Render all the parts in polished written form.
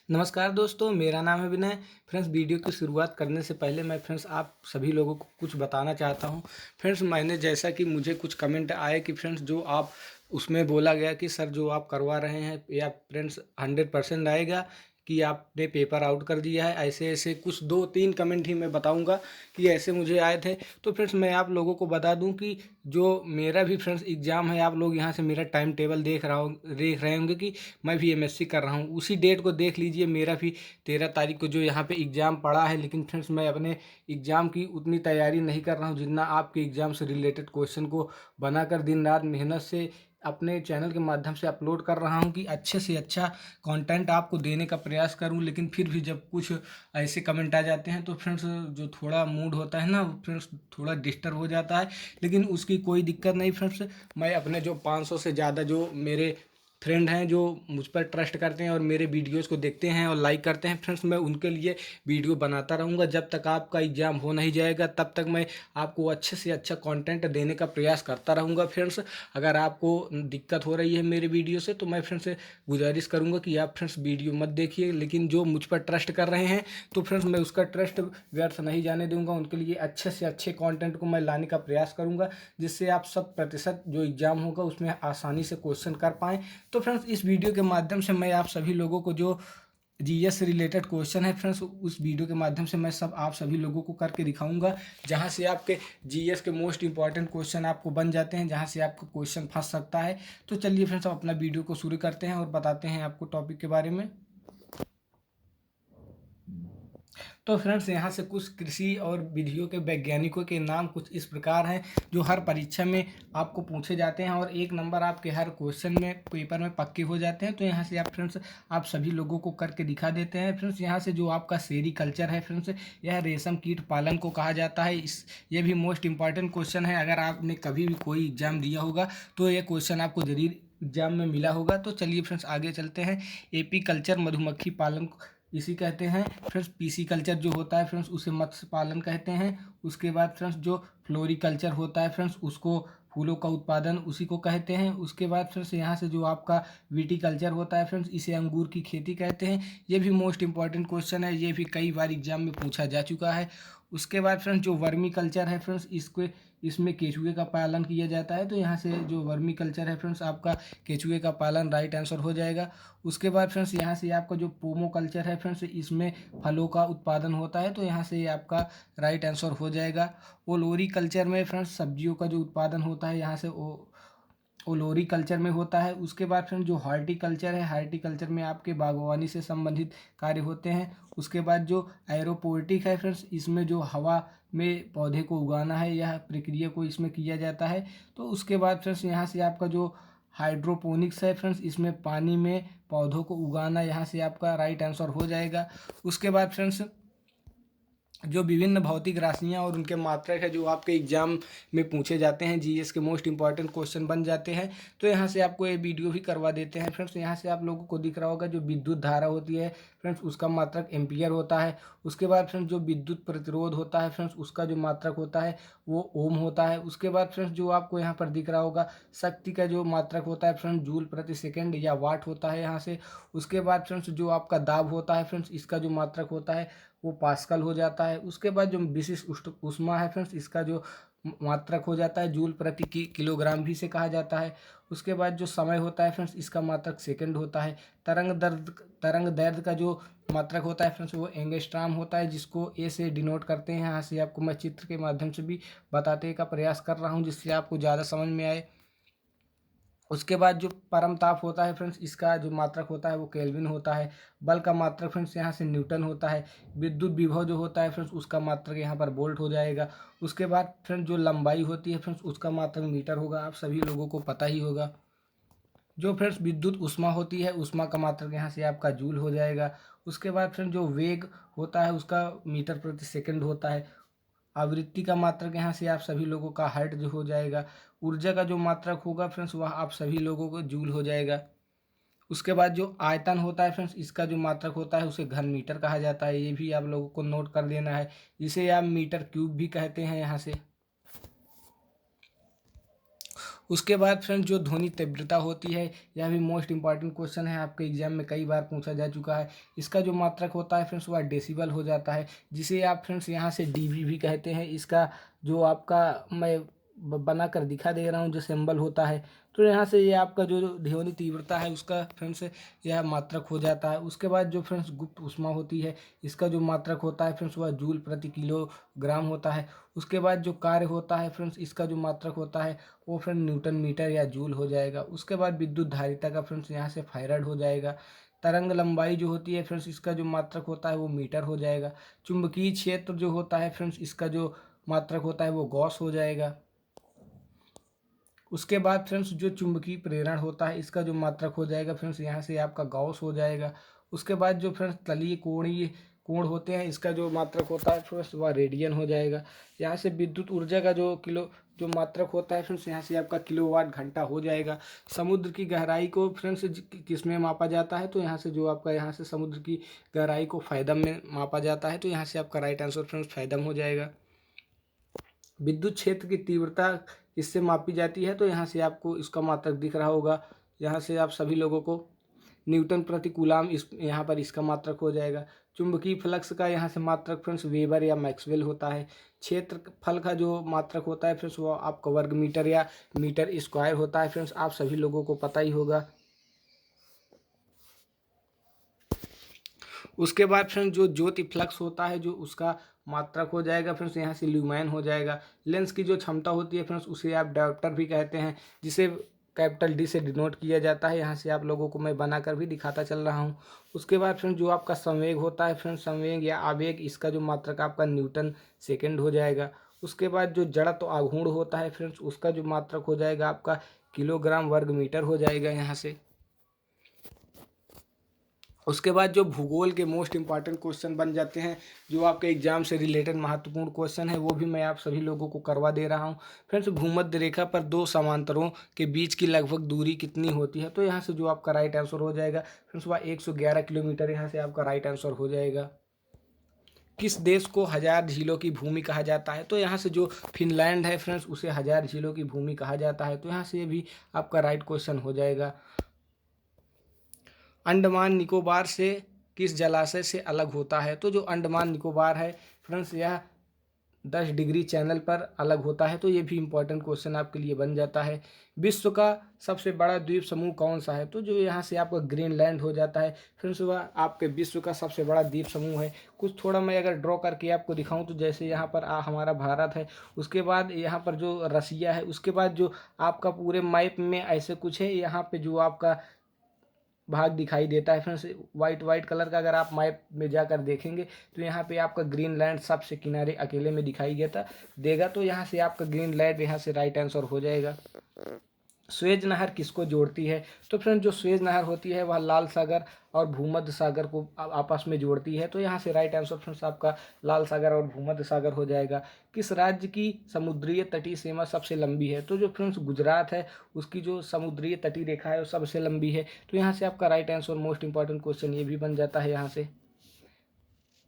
नमस्कार दोस्तों, मेरा नाम है विनय। फ्रेंड्स, वीडियो की शुरुआत करने से पहले मैं फ्रेंड्स आप सभी लोगों को कुछ बताना चाहता हूं। फ्रेंड्स, मैंने जैसा कि मुझे कुछ कमेंट आए कि फ्रेंड्स जो आप उसमें बोला गया कि सर जो आप करवा रहे हैं या फ्रेंड्स 100% आएगा कि आपने पेपर आउट कर दिया है। ऐसे ऐसे कुछ 2-3 कमेंट ही मैं बताऊंगा कि ऐसे मुझे आए थे। तो फ्रेंड्स मैं आप लोगों को बता दूं कि जो मेरा भी फ्रेंड्स एग्ज़ाम है, आप लोग यहाँ से मेरा टाइम टेबल देख रहे होंगे कि मैं भी एमएससी कर रहा हूँ। उसी डेट को देख लीजिए, मेरा भी 13 तारीख को जो यहाँ पे एग्ज़ाम पड़ा है। लेकिन फ्रेंड्स मैं अपने एग्ज़ाम की उतनी तैयारी नहीं कर रहा हूँ जितना आपके एग्ज़ाम से रिलेटेड क्वेश्चन को बनाकर दिन रात मेहनत से अपने चैनल के माध्यम से अपलोड कर रहा हूँ कि अच्छे से अच्छा कंटेंट आपको देने का प्रयास करूँ। लेकिन फिर भी जब कुछ ऐसे कमेंट आ जाते हैं तो फ्रेंड्स जो थोड़ा मूड होता है ना फ्रेंड्स, थोड़ा डिस्टर्ब हो जाता है। लेकिन उसकी कोई दिक्कत नहीं फ्रेंड्स। मैं अपने जो 500 से ज़्यादा जो मेरे फ्रेंड हैं जो मुझ पर ट्रस्ट करते हैं और मेरे वीडियोस को देखते हैं और लाइक करते हैं फ्रेंड्स, मैं उनके लिए वीडियो बनाता रहूँगा। जब तक आपका एग्ज़ाम हो नहीं जाएगा तब तक मैं आपको अच्छे से अच्छा कंटेंट देने का प्रयास करता रहूँगा फ्रेंड्स। अगर आपको दिक्कत हो रही है मेरे वीडियो से तो मैं फ्रेंड्स से गुजारिश करूँगा कि आप फ्रेंड्स वीडियो मत देखिए। लेकिन जो मुझ पर ट्रस्ट कर रहे हैं तो फ्रेंड्स मैं उसका ट्रस्ट व्यर्थ नहीं जाने दूँगा। उनके लिए अच्छे से अच्छे कंटेंट को मैं लाने का प्रयास करूँगा, जिससे आप 100% जो एग्ज़ाम होगा उसमें आसानी से क्वेश्चन कर पाएँ। तो फ्रेंड्स इस वीडियो के माध्यम से मैं आप सभी लोगों को जो जीएस से रिलेटेड क्वेश्चन है फ्रेंड्स, उस वीडियो के माध्यम से मैं सब आप सभी लोगों को करके दिखाऊंगा, जहां से आपके जीएस के मोस्ट इंपॉर्टेंट क्वेश्चन आपको बन जाते हैं, जहां से आपका क्वेश्चन फंस सकता है। तो चलिए फ्रेंड्स, हम अपना वीडियो को शुरू करते हैं और बताते हैं आपको टॉपिक के बारे में। तो फ्रेंड्स यहाँ से कुछ कृषि और विधियों के वैज्ञानिकों के नाम कुछ इस प्रकार हैं जो हर परीक्षा में आपको पूछे जाते हैं और 1 नंबर आपके हर क्वेश्चन में पेपर में पक्के हो जाते हैं। तो यहाँ से आप फ्रेंड्स आप सभी लोगों को करके दिखा देते हैं। फ्रेंड्स यहाँ से जो आपका सेरीकल्चर है फ्रेंड्स, यह रेशम कीट पालन को कहा जाता है। ये भी मोस्ट इंपॉर्टेंट क्वेश्चन है। अगर आपने कभी भी कोई एग्जाम दिया होगा तो ये क्वेश्चन आपको जरूर एग्जाम में मिला होगा। तो चलिए फ्रेंड्स आगे चलते हैं। एपी कल्चर मधुमक्खी पालन इसी कहते हैं। फ्रेंड्स पीसी कल्चर जो होता है फ्रेंड्स उसे मत्स्य पालन कहते हैं। उसके बाद फ्रेंड्स जो फ्लोरिकल्चर होता है फ्रेंड्स उसको फूलों का उत्पादन उसी को कहते हैं। उसके बाद फ्रेंड्स यहाँ से जो आपका विटीकल्चर होता है फ्रेंड्स, इसे अंगूर की खेती कहते हैं। ये भी मोस्ट इंपॉर्टेंट क्वेश्चन है, ये भी कई बार एग्जाम में पूछा जा चुका है। उसके बाद फ्रेंड्स जो वर्मी कल्चर है फ्रेंड्स, इसमें केचुए का पालन किया जाता है। तो यहाँ से जो वर्मी कल्चर है फ्रेंड्स, आपका केचुए का पालन राइट आंसर हो जाएगा। उसके बाद फ्रेंड्स यहाँ से आपका जो पोमो कल्चर है फ्रेंड्स, इसमें फलों का उत्पादन होता है। तो यहाँ से आपका राइट आंसर हो जाएगा। ओलोरी कल्चर में फ्रेंड्स सब्जियों का जो उत्पादन होता है, यहाँ से ओलोरी कल्चर में होता है। उसके बाद फ्रेंड्स जो हार्टिकल्चर है, हार्टिकल्चर में आपके बागवानी से संबंधित कार्य होते हैं। उसके बाद जो एरोपोर्टिक है फ्रेंड्स, इसमें जो हवा में पौधे को उगाना है, यह प्रक्रिया को इसमें किया जाता है। तो उसके बाद फ्रेंड्स यहाँ से आपका जो हाइड्रोपोनिक्स है फ्रेंड्स, इसमें पानी में पौधों को उगाना, यहाँ से आपका राइट आंसर हो जाएगा। उसके बाद फ्रेंड्स जो विभिन्न भौतिक राशियाँ और उनके मात्रक है जो आपके एग्जाम में पूछे जाते हैं, जीएस के मोस्ट इंपॉर्टेंट क्वेश्चन बन जाते हैं। तो यहाँ से आपको ये वीडियो भी करवा देते हैं फ्रेंड्स। यहाँ से आप लोगों को दिख रहा होगा जो विद्युत धारा होती है फ्रेंड्स, उसका मात्रक एम्पियर होता है। उसके बाद फ्रेंड्स जो विद्युत प्रतिरोध होता है फ्रेंड्स, उसका जो मात्रक होता है वो ओम होता है। उसके बाद फ्रेंड्स जो आपको यहाँ पर दिख रहा होगा शक्ति का जो मात्रक होता है फ्रेंड्स, जूल प्रति सेकेंड या वाट होता है यहाँ से। उसके बाद फ्रेंड्स जो आपका दाब होता है फ्रेंड्स, इसका जो मात्रक होता है वो पास्कल हो जाता है। उसके बाद जो विशिष्ट ऊष्मा है फ्रेंड्स, इसका जो मात्रक हो जाता है जूल प्रति किलोग्राम भी से कहा जाता है। उसके बाद जो समय होता है फ्रेंड्स, इसका मात्रक सेकंड होता है। तरंग दैर्ध्य का जो मात्रक होता है फ्रेंड्स वो एंगस्ट्राम होता है, जिसको ए से डिनोट करते हैं। यहाँ से आपको मैं चित्र के माध्यम से भी बताने का प्रयास कर रहा हूँ जिससे आपको ज़्यादा समझ में आए। उसके बाद जो परम ताप होता है फ्रेंड्स, इसका जो मात्रक होता है वो केल्विन होता है। बल का मात्रक फ्रेंड्स यहाँ से न्यूटन होता है। विद्युत विभव जो होता है फ्रेंड्स, उसका मात्रक यहाँ पर वोल्ट हो जाएगा। उसके बाद फ्रेंड्स जो लंबाई होती है फ्रेंड्स, उसका मात्रक मीटर होगा, आप सभी लोगों को पता ही होगा। जो फ्रेंड्स विद्युत ऊष्मा होती है, ऊष्मा का मात्रक यहाँ से आपका जूल हो जाएगा। उसके बाद फ्रेंड्स जो वेग होता है उसका मीटर प्रति सेकंड होता है। आवृत्ति का मात्रक यहाँ से आप सभी लोगों का हर्ट्ज हो जाएगा। ऊर्जा का जो मात्रक होगा फ्रेंड्स वह आप सभी लोगों को जूल हो जाएगा। उसके बाद जो आयतन होता है फ्रेंड्स, इसका जो मात्रक होता है उसे घन मीटर कहा जाता है। ये भी आप लोगों को नोट कर देना है। इसे आप मीटर क्यूब भी कहते हैं यहाँ से। उसके बाद फ्रेंड्स जो ध्वनि तीव्रता होती है, यह भी मोस्ट इंपॉर्टेंट क्वेश्चन है, आपके एग्जाम में कई बार पूछा जा चुका है। इसका जो मात्रक होता है फ्रेंड्स वह डेसिबल हो जाता है, जिसे आप फ्रेंड्स यहाँ से डीबी भी कहते हैं। इसका जो आपका मैं बना कर दिखा दे रहा हूँ जो सिंबल होता है, तो यहाँ से ये आपका जो ध्वनि तीव्रता है उसका फ्रेंड्स यह मात्रक हो जाता है। उसके बाद जो फ्रेंड्स गुप्त ऊष्मा होती है, इसका जो मात्रक होता है फ्रेंड्स वह जूल प्रति किलोग्राम होता है। उसके बाद जो कार्य होता है फ्रेंड्स, इसका जो मात्रक होता है वो फ्रेंड न्यूटन मीटर या जूल हो जाएगा। उसके बाद विद्युत धारिता का फ्रेंड्स यहाँ से फैराड हो जाएगा। तरंग लंबाई जो होती है फ्रेंड्स, इसका जो मात्रक होता है वो मीटर हो जाएगा। चुंबकीय क्षेत्र जो होता है फ्रेंड्स, इसका जो मात्रक होता है वो गॉस हो जाएगा। उसके बाद फ्रेंड्स जो चुंबकीय प्रेरण होता है, इसका जो मात्रक हो जाएगा फ्रेंड्स यहाँ से आपका गॉस हो जाएगा। उसके बाद जो फ्रेंड्स तलीय कोणीय कोण होते हैं, इसका जो मात्रक होता है फ्रेंड्स वह रेडियन हो जाएगा। यहाँ से विद्युत ऊर्जा का जो मात्रक होता है फ्रेंड्स, यहाँ से आपका किलोवाट घंटा हो जाएगा। समुद्र की गहराई को फ्रेंड्स किस में मापा जाता है, तो यहाँ से जो आपका यहाँ से समुद्र की गहराई को फैदम में मापा जाता है, तो यहाँ से आपका राइट आंसर फ्रेंड्स फैदम हो जाएगा। विद्युत क्षेत्र की तीव्रता इससे मापी जाती है, तो यहाँ से आपको इसका मात्रक दिख रहा होगा। यहाँ से आप सभी लोगों को न्यूटन प्रति कूलाम इस यहाँ पर इसका मात्रक हो जाएगा। चुंबकीय फ्लक्स का यहाँ से मात्रक फ्रेंड्स वेबर या मैक्सवेल होता है। क्षेत्रफल का जो मात्रक होता है फ्रेंड्स वो आपका वर्ग मीटर या मीटर स्क्वायर होता है फ्रेंड्स, आप सभी लोगों को पता ही होगा। उसके बाद फ्रेंड्स जो ज्योति फ्लक्स होता है, जो उसका मात्रक हो जाएगा फ्रेंड्स यहाँ से ल्यूमेन हो जाएगा। लेंस की जो क्षमता होती है फ्रेंड्स, उसे आप डायोप्टर भी कहते हैं, जिसे कैपिटल डी से डिनोट किया जाता है। यहाँ से आप लोगों को मैं बनाकर भी दिखाता चल रहा हूँ। उसके बाद फ्रेंड्स जो आपका संवेग होता है फ्रेंड्स, संवेग या आवेग, इसका जो मात्रक आपका न्यूटन सेकेंड हो जाएगा। उसके बाद जो जड़त्व आघूर्ण होता है फ्रेंड्स, उसका जो मात्रक हो जाएगा आपका किलोग्राम वर्ग मीटर हो जाएगा यहाँ से। उसके बाद जो भूगोल के मोस्ट इंपॉर्टेंट क्वेश्चन बन जाते हैं, जो आपके एग्जाम से रिलेटेड महत्वपूर्ण क्वेश्चन है, वो भी मैं आप सभी लोगों को करवा दे रहा हूँ। फ्रेंड्स भूमध्य रेखा पर दो समांतरों के बीच की लगभग दूरी कितनी होती है, तो यहाँ से जो आपका राइट आंसर हो जाएगा फ्रेंड्स वह 111 किलोमीटर यहाँ से आपका राइट आंसर हो जाएगा। किस देश को हजार झीलों की भूमि कहा जाता है, तो यहाँ से जो फिनलैंड है फ्रेंड्स उसे हजार झीलों की भूमि कहा जाता है, तो यहाँ से ये भी आपका राइट क्वेश्चन हो जाएगा। अंडमान निकोबार से किस जलाशय से अलग होता है, तो जो अंडमान निकोबार है फ्रेंड्स यह 10 डिग्री चैनल पर अलग होता है, तो ये भी इंपॉर्टेंट क्वेश्चन आपके लिए बन जाता है। विश्व का सबसे बड़ा द्वीप समूह कौन सा है, तो जो यहाँ से आपका ग्रीनलैंड हो जाता है फ्रेंड्स, वह आपके विश्व का सबसे बड़ा द्वीप समूह है। कुछ थोड़ा मैं अगर ड्रॉ करके आपको दिखाऊं, तो जैसे यहाँ पर हमारा भारत है, उसके बाद यहाँ पर जो रसिया है, उसके बाद जो आपका पूरे मैप में ऐसे कुछ है, यहाँ पे जो आपका भाग दिखाई देता है फ्रेंड्स वाइट वाइट कलर का, अगर आप मैप में जाकर देखेंगे तो यहाँ पे आपका ग्रीनलैंड सबसे किनारे अकेले में दिखाई देगा, तो यहाँ से आपका ग्रीनलैंड यहाँ से राइट आंसर हो जाएगा। स्वेज नहर किसको जोड़ती है, तो फ्रेंड जो स्वेज नहर होती है वह लाल सागर और भूमध्य सागर को आपस में जोड़ती है, तो यहाँ से राइट आंसर फ्रेंड्स आपका लाल सागर और भूमध्य सागर हो जाएगा। किस राज्य की समुद्रीय तटीय सीमा सबसे लंबी है, तो जो फ्रेंड्स गुजरात है उसकी जो समुद्रीय तटीय रेखा है वो सबसे लंबी है, तो यहाँ से आपका right answer most important question ये भी बन जाता है। यहाँ से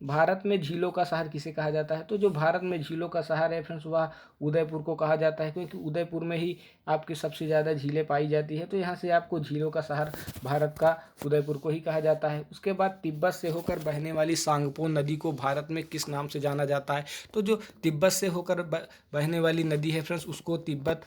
भारत में झीलों का शहर किसे कहा जाता है, तो जो भारत में झीलों का शहर है फ्रेंड्स वह उदयपुर को कहा जाता है, क्योंकि उदयपुर में ही आपकी सबसे ज़्यादा झीलें पाई जाती है, तो यहाँ से आपको झीलों का शहर भारत का उदयपुर को ही कहा जाता है। उसके बाद तिब्बत से होकर बहने वाली सांगपो नदी को भारत में किस नाम से जाना जाता है, तो जो तिब्बत से होकर बहने वाली नदी है फ्रेंड्स उसको तिब्बत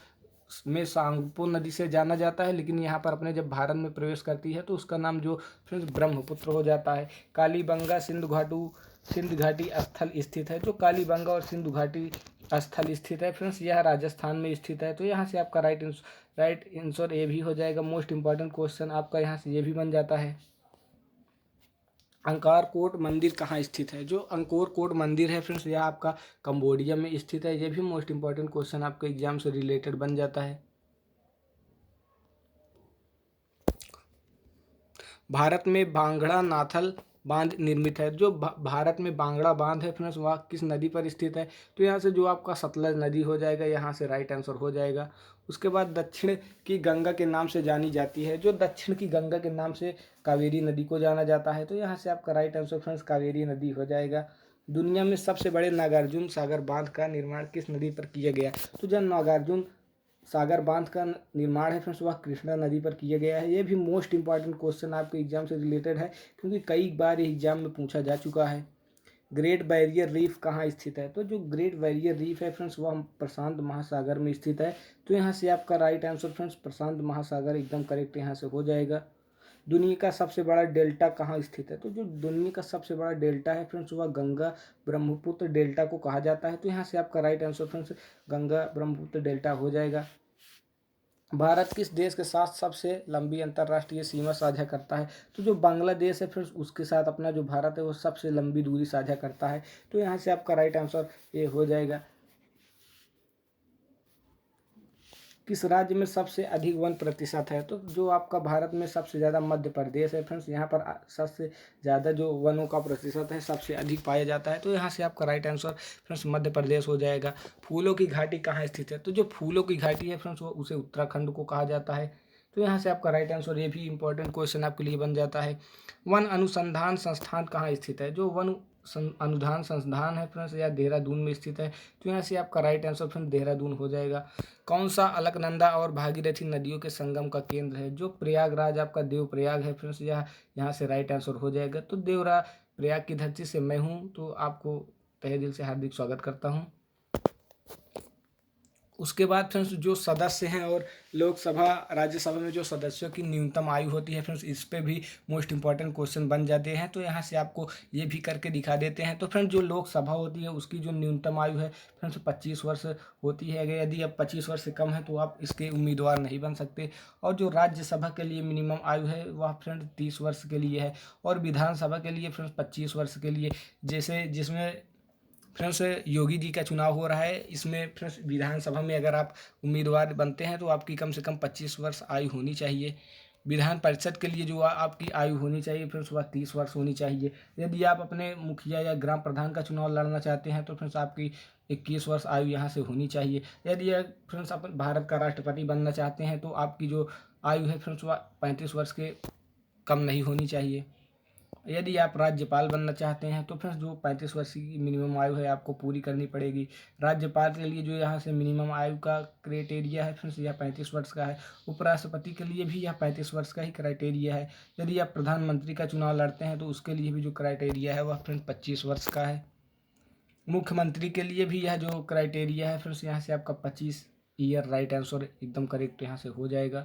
में सांगपो नदी से जाना जाता है, लेकिन यहाँ पर अपने जब भारत में प्रवेश करती है तो उसका नाम जो फ्रेंड्स ब्रह्मपुत्र हो जाता है। कालीबंगा सिंधु घाटी स्थल स्थित है, जो कालीबंगा और सिंधु घाटी स्थल स्थित है फ्रेंड्स यह राजस्थान में स्थित है, तो यहाँ से आपका राइट आंसर ये भी हो जाएगा। मोस्ट इंपॉर्टेंट क्वेश्चन आपका यहाँ से ये भी बन जाता है। अंकारकोट मंदिर कहाँ स्थित है, जो अंकोरकोट मंदिर है फ्रेंड्स यह आपका कंबोडिया में स्थित है, ये भी मोस्ट इंपॉर्टेंट क्वेश्चन आपके एग्जाम से रिलेटेड बन जाता है। भारत में बांगड़ा नाथल बांध निर्मित है, जो भारत में बांगड़ा बांध है फ्रेंड्स वह किस नदी पर स्थित है, तो यहाँ से जो आपका सतलज नदी हो जाएगा, यहाँ से राइट आंसर हो जाएगा। उसके बाद दक्षिण की गंगा के नाम से जानी जाती है, जो दक्षिण की गंगा के नाम से कावेरी नदी को जाना जाता है, तो यहाँ से आपका राइट आंसर फ्रेंड्स कावेरी नदी हो जाएगा। दुनिया में सबसे बड़े नागार्जुन सागर बांध का निर्माण किस नदी पर किया गया, तो जब नागार्जुन सागर बांध का निर्माण है फ्रेंड्स वह कृष्णा नदी पर किया गया है। ये भी मोस्ट इंपॉर्टेंट क्वेश्चन आपके एग्जाम से रिलेटेड है, क्योंकि कई बार ये एग्जाम में पूछा जा चुका है। ग्रेट बैरियर रीफ कहाँ स्थित है? तो जो ग्रेट बैरियर रीफ है फ्रेंड्स वह प्रशांत महासागर में स्थित है। तो यहाँ से आपका राइट आंसर फ्रेंड्स प्रशांत महासागर एकदम करेक्ट यहाँ से हो जाएगा। दुनिया का सबसे बड़ा डेल्टा कहाँ स्थित है? तो जो दुनिया का सबसे बड़ा डेल्टा है फ्रेंड्स वह गंगा ब्रह्मपुत्र डेल्टा को कहा जाता है। तो यहाँ से आपका right answer friends Ganga Brahmaputra delta हो जाएगा। भारत किस देश के साथ सबसे लंबी अंतर्राष्ट्रीय सीमा साझा करता है? तो जो बांग्लादेश है फिर उसके साथ अपना जो भारत है वो सबसे लंबी दूरी साझा करता है। तो यहाँ से आपका राइट आंसर ये हो जाएगा। किस राज्य में सबसे अधिक वन प्रतिशत है? तो जो आपका भारत में सबसे ज़्यादा मध्य प्रदेश है फ्रेंड्स, यहाँ पर सबसे ज़्यादा जो वनों का प्रतिशत है सबसे अधिक पाया जाता है। तो यहाँ से आपका right answer friends Madhya Pradesh हो जाएगा। फूलों की घाटी कहाँ स्थित है? तो जो फूलों की घाटी है फ्रेंड्स वो उसे उत्तराखंड को कहा जाता है। तो यहाँ से आपका राइट आंसर, ये भी इंपॉर्टेंट क्वेश्चन आपके लिए बन जाता है। वन अनुसंधान संस्थान कहाँ स्थित है? जो वन अनुदान संस्थान है फ्रेंड्स या देहरादून में स्थित है। तो यहाँ से आपका राइट आंसर फ्रेंड्स देहरादून हो जाएगा। कौन सा अलकनंदा और भागीरथी नदियों के संगम का केंद्र है? जो प्रयागराज आपका देवप्रयाग है फ्रेंड्स, यहाँ से राइट आंसर हो जाएगा। तो प्रयाग की धरती से मैं हूँ, तो आपको तहे दिल से हार्दिक स्वागत करता हूँ। उसके बाद फ्रेंड्स जो सदस्य हैं और लोकसभा राज्यसभा में जो सदस्यों की न्यूनतम आयु होती है फ्रेंड्स, इस पे भी मोस्ट इंपॉर्टेंट क्वेश्चन बन जाते हैं। तो यहाँ से आपको ये भी करके दिखा देते हैं। तो फ्रेंड्स जो लोकसभा होती है उसकी जो न्यूनतम आयु है फ्रेंड्स 25 वर्ष होती है। अगर यदि अब 25 वर्ष से कम है तो आप इसके उम्मीदवार नहीं बन सकते। और जो राज्यसभा के लिए मिनिमम आयु है वह फ्रेंड्स 30 वर्ष के लिए है। और विधानसभा के लिए फ्रेंड्स 25 वर्ष के लिए, जैसे जिसमें फ्रेंड्स योगी जी का चुनाव हो रहा है, इसमें फ्रेंड्स विधानसभा में अगर आप उम्मीदवार बनते हैं तो आपकी कम से कम 25 वर्ष आयु होनी चाहिए। विधान परिषद के लिए जो आपकी आयु होनी चाहिए फ्रेंड्स वह 30 वर्ष होनी चाहिए। यदि आप अपने मुखिया या ग्राम प्रधान का चुनाव लड़ना चाहते हैं तो फ्रेंड्स आपकी 21 वर्ष आयु यहाँ से होनी चाहिए। यदि फ्रेंड्स आप भारत का राष्ट्रपति बनना चाहते हैं तो आपकी जो आयु है फ्रेंड्स वह 35 वर्ष के कम नहीं होनी चाहिए। यदि आप राज्यपाल बनना चाहते हैं तो फ्रेंड्स जो 35 वर्ष की मिनिमम आयु है आपको पूरी करनी पड़ेगी। राज्यपाल के लिए जो यहाँ से मिनिमम आयु का क्राइटेरिया है फ्रेंड्स यह 35 वर्ष का है। उपराष्ट्रपति के लिए भी यह 35 वर्ष का ही क्राइटेरिया है। यदि आप प्रधानमंत्री का चुनाव लड़ते हैं तो उसके लिए भी जो क्राइटेरिया है वह फ्रेंड्स 25 वर्ष का है। मुख्यमंत्री के लिए भी यह जो क्राइटेरिया है फ्रेंड्स यहाँ से आपका 25 ईयर राइट आंसर एकदम करेक्ट यहाँ से हो जाएगा।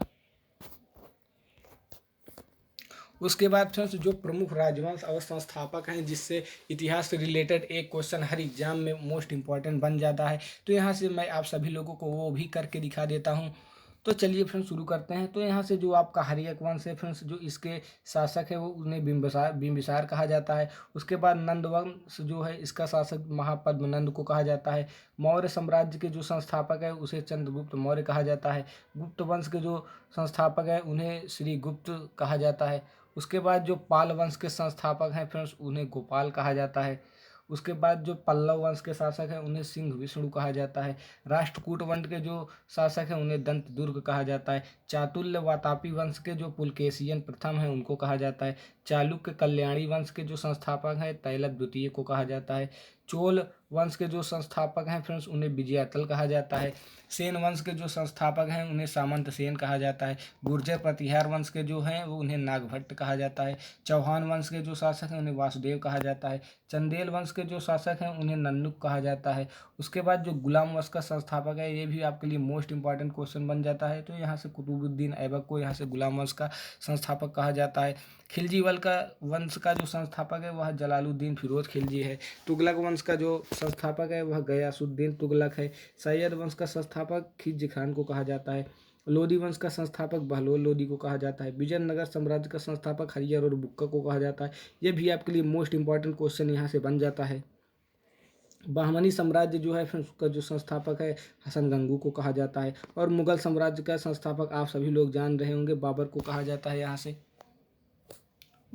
उसके बाद फ्रेंड्स जो प्रमुख राजवंश और संस्थापक हैं, जिससे इतिहास से रिलेटेड एक क्वेश्चन हर एग्जाम में मोस्ट इंपॉर्टेंट बन जाता है, तो यहाँ से मैं आप सभी लोगों को वो भी करके दिखा देता हूँ। तो चलिए फ्रेंड्स शुरू करते हैं। तो यहाँ से जो आपका हर्यक वंश है फ्रेंड्स, जो इसके शासक है वो उन्हें बिंबिसार कहा जाता है। उसके बाद नंद वंश जो है इसका शासक महापद्मनंद को कहा जाता है। मौर्य साम्राज्य के जो संस्थापक है उसे चंद्रगुप्त मौर्य कहा जाता है। गुप्त वंश के जो संस्थापक है उन्हें श्री गुप्त कहा जाता है। उसके बाद जो पाल वंश के संस्थापक हैं फ्रेंड्स उन्हें गोपाल कहा जाता है। उसके बाद जो पल्लव वंश के शासक हैं उन्हें सिंह विष्णु कहा जाता है। राष्ट्रकूट वंश के जो शासक हैं उन्हें दंत दुर्ग कहा जाता है। चातुल्य वातापी वंश के जो पुलकेशियन प्रथम हैं उनको कहा जाता है। चालुक्य कल्याणी वंश के जो संस्थापक हैं तैलक द्वितीय को कहा जाता है। चोल वंश के जो संस्थापक हैं फ्रेंड्स उन्हें विजयातल कहा जाता है। सेन वंश के जो संस्थापक हैं उन्हें सामंत सेन कहा जाता है। गुर्जर प्रतिहार वंश के जो हैं वो उन्हें नागभट्ट कहा जाता है। चौहान वंश के जो शासक हैं उन्हें वासुदेव कहा जाता है। चंदेल वंश के जो शासक हैं उन्हें नन्नुक कहा जाता है। उसके बाद जो गुलाम वंश का संस्थापक है, ये भी आपके लिए मोस्ट इंपॉर्टेंट क्वेश्चन बन जाता है। तो यहाँ से कुतुबुद्दीन ऐबक को यहाँ से गुलाम वंश का संस्थापक कहा जाता है। खिलजी वंश का जो संस्थापक है वह जलालुद्दीन फिरोज खिलजी है। तुगलक वंश का जो संस्थापक है वह गयासुद्दीन तुगलक है। सैयद वंश का संस्थापक खिज्र खान को कहा जाता है। लोदी वंश का संस्थापक बहलोल लोदी को कहा जाता है। विजयनगर साम्राज्य का संस्थापक हरिहर और बुक्का को कहा जाता है। ये भी आपके लिए मोस्ट इंपॉर्टेंट क्वेश्चन यहाँ से बन जाता है। बहमनी साम्राज्य जो है फिर उसका जो संस्थापक है हसन गंगू को कहा जाता है। और मुगल साम्राज्य का संस्थापक आप सभी लोग जान रहे होंगे बाबर को कहा जाता है यहाँ से।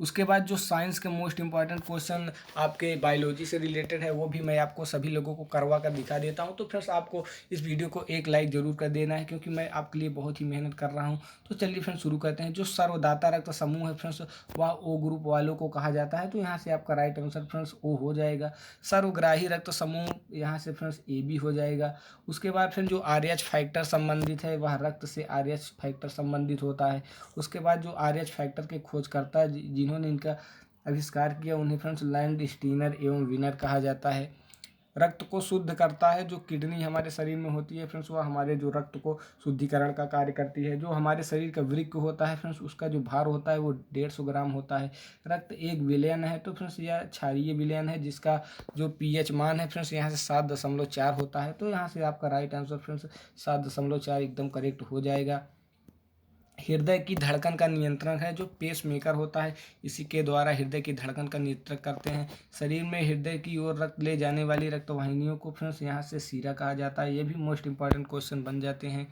उसके बाद जो साइंस के मोस्ट इंपॉर्टेंट क्वेश्चन आपके बायोलॉजी से रिलेटेड है वो भी मैं आपको सभी लोगों को करवा कर दिखा देता हूँ। तो फ्रेंड्स आपको इस वीडियो को एक लाइक जरूर कर देना है, क्योंकि मैं आपके लिए बहुत ही मेहनत कर रहा हूँ। तो चलिए फ्रेंड्स शुरू करते हैं। जो सर्वदाता रक्त समूह है फ्रेंड्स वह ओ ग्रुप वालों को कहा जाता है। तो यहाँ से आपका राइट आंसर फ्रेंड्स ओ हो जाएगा। सर्वग्राही रक्त समूह यहाँ से फ्रेंड्स ए बी हो जाएगा। उसके बाद फिर जो आरएच फैक्टर संबंधित है वह रक्त से आरएच फैक्टर संबंधित होता है। उसके बाद जो आरएच फैक्टर के खोजकर्ता जिन्होंने इनका आविष्कार किया उन्हें फ्रेंड्स लैंड स्टीनर एवं विनर कहा जाता है। रक्त को शुद्ध करता है जो किडनी हमारे शरीर में होती है फ्रेंड्स, वह हमारे जो रक्त को शुद्धिकरण का कार्य करती है। जो हमारे शरीर का वृक्क होता है फ्रेंड्स उसका जो भार होता है वो 150 ग्राम होता है। रक्त एक विलयन है, तो फ्रेंड्स यह क्षारीय विलयन है जिसका जो पीएच मान है फ्रेंड्स यहाँ से 7.4 होता है। तो यहाँ से आपका राइट आंसर फ्रेंड्स 7.4 एकदम करेक्ट हो जाएगा। हृदय की धड़कन का नियंत्रण है जो पेस मेकर होता है, इसी के द्वारा हृदय की धड़कन का नियंत्रण करते हैं। शरीर में हृदय की ओर रक्त ले जाने वाली रक्तवाहिनियों को फ्रेंड्स यहाँ से सीरा कहा जाता है। ये भी मोस्ट इंपॉर्टेंट क्वेश्चन बन जाते हैं।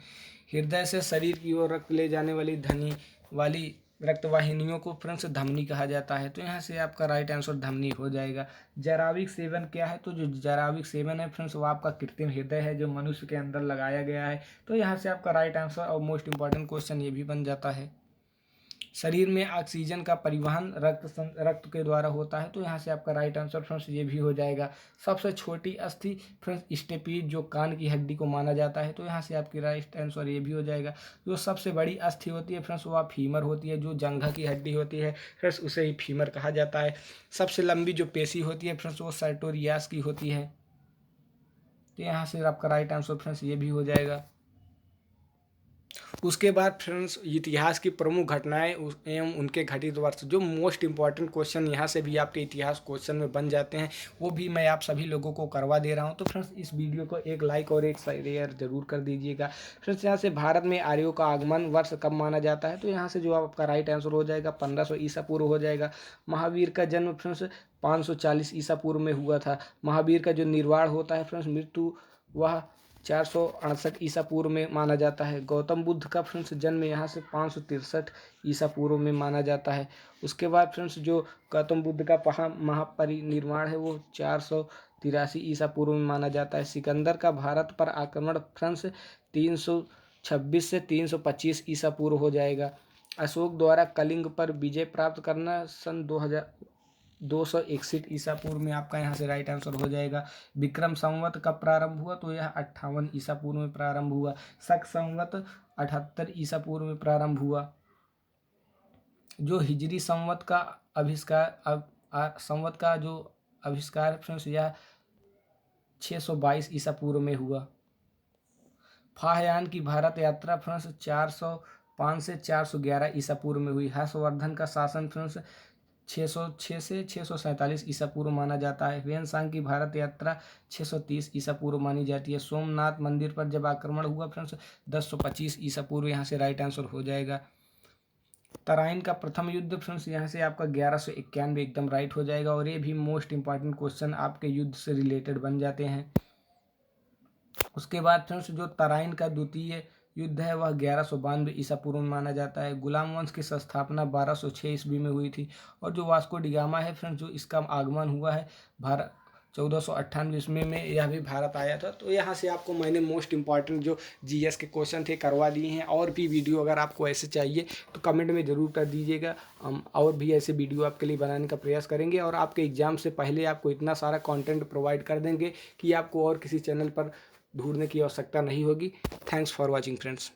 हृदय से शरीर की ओर रक्त ले जाने वाली रक्तवाहिनियों को फ्रेंड्स धमनी कहा जाता है। तो यहाँ से आपका राइट आंसर धमनी हो जाएगा। जराविक सेवन क्या है? तो जो जराविक सेवन है फ्रेंड्स वो आपका कृत्रिम हृदय है जो मनुष्य के अंदर लगाया गया है। तो यहाँ से आपका राइट आंसर और मोस्ट इंपॉर्टेंट क्वेश्चन ये भी बन जाता है। शरीर में ऑक्सीजन का परिवहन रक्त के द्वारा होता है। तो यहाँ से आपका राइट आंसर फ्रेंड्स ये भी हो जाएगा। सबसे छोटी अस्थि फ्रेंड्स स्टेपीज जो कान की हड्डी को माना जाता है। तो यहाँ से आपकी राइट आंसर ये भी हो जाएगा। जो सबसे बड़ी अस्थि होती है फ्रेंड्स वह फीमर होती है, जो जंघा की हड्डी होती है फ्रेंड्स उसे ही फीमर कहा जाता है। सबसे लंबी जो पेशी होती है फ्रेंड्स वो सर्टोरियास की होती है। तो यहाँ से आपका राइट आंसर फ्रेंड्स ये भी हो जाएगा। उसके बाद फ्रेंड्स इतिहास की प्रमुख घटनाएं एवं उनके घटित वर्ष, जो मोस्ट इंपॉर्टेंट क्वेश्चन यहाँ से भी आपके इतिहास क्वेश्चन में बन जाते हैं वो भी मैं आप सभी लोगों को करवा दे रहा हूँ। तो फ्रेंड्स इस वीडियो को एक लाइक और एक शेयर जरूर कर दीजिएगा। फ्रेंड्स यहाँ से भारत में आर्यों का आगमन वर्ष कब माना जाता है? तो यहाँ से जो आपका राइट आंसर हो जाएगा 1500 ईसा पूर्व हो जाएगा। महावीर का जन्म फ्रेंड्स 540 ईसा पूर्व में हुआ था। महावीर का जो निर्वाण होता है फ्रेंड्स मृत्यु वह 468 ईसा पूर्व में माना जाता है। गौतम बुद्ध का फ्रेंड्स जन्म यहाँ से 563 ईसा पूर्व में माना जाता है। उसके बाद फ्रेंड्स जो गौतम बुद्ध का महापरिनिर्वाण है वो 483 ईसा पूर्व में माना जाता है। सिकंदर का भारत पर आक्रमण फ्रेंड्स 326 से 325 ईसा पूर्व हो जाएगा। अशोक द्वारा कलिंग पर विजय प्राप्त करना सन 261 ईसा पूर्व में आपका यहाँ से राइट आंसर हो जाएगा। विक्रम संवत कब प्रारंभ हुआ? तो यह 58 ईसा पूर्व में प्रारंभ हुआ। शक संवत 78 ईसा पूर्व में प्रारंभ हुआ। जो हिजरी संवत का आविष्कार फ्रेंड्स यह 622 ईसा पूर्व में हुआ। फाहयान की भारत यात्रा फ्रेंड्स 405 से 411 ईसा पूर्व में हुई। हर्षवर्धन का शासन फ्रेंड्स 606 से 647 ईसा पूर्व माना जाता है। ह्वेनसांग की भारत यात्रा 630 ईसा पूर्व मानी जाती है। सोमनाथ मंदिर पर जब आक्रमण हुआ फ्रेंड्स 1025 ईसा पूर्व, यहाँ से राइट आंसर हो जाएगा। तराइन का प्रथम युद्ध फ्रेंड्स यहाँ से आपका 1191 एकदम राइट हो जाएगा। और ये भी मोस्ट इंपॉर्टेंट क्वेश्चन आपके युद्ध से रिलेटेड बन जाते हैं। उसके बाद फ्रेंड्स जो तराइन का द्वितीय युद्ध है वह 1192 ईसा पूर्व में माना जाता है। गुलाम वंश की स्थापना 1206 ईस्वी में हुई थी। और जो वास्को डिगामा है फ्रेंड्स जो इसका आगमन हुआ है 1498 ईस्वी में, यह भी भारत आया था। तो यहाँ से आपको मैंने मोस्ट इंपॉर्टेंट जो जीएस के क्वेश्चन थे करवा दिए हैं। और भी वीडियो अगर आपको ऐसे चाहिए तो कमेंट में ज़रूर कर दीजिएगा, हम और भी ऐसे वीडियो आपके लिए बनाने का प्रयास करेंगे। और आपके एग्ज़ाम से पहले आपको इतना सारा कंटेंट प्रोवाइड कर देंगे कि आपको और किसी चैनल पर ढूंढने की आवश्यकता नहीं होगी। Thanks for watching friends.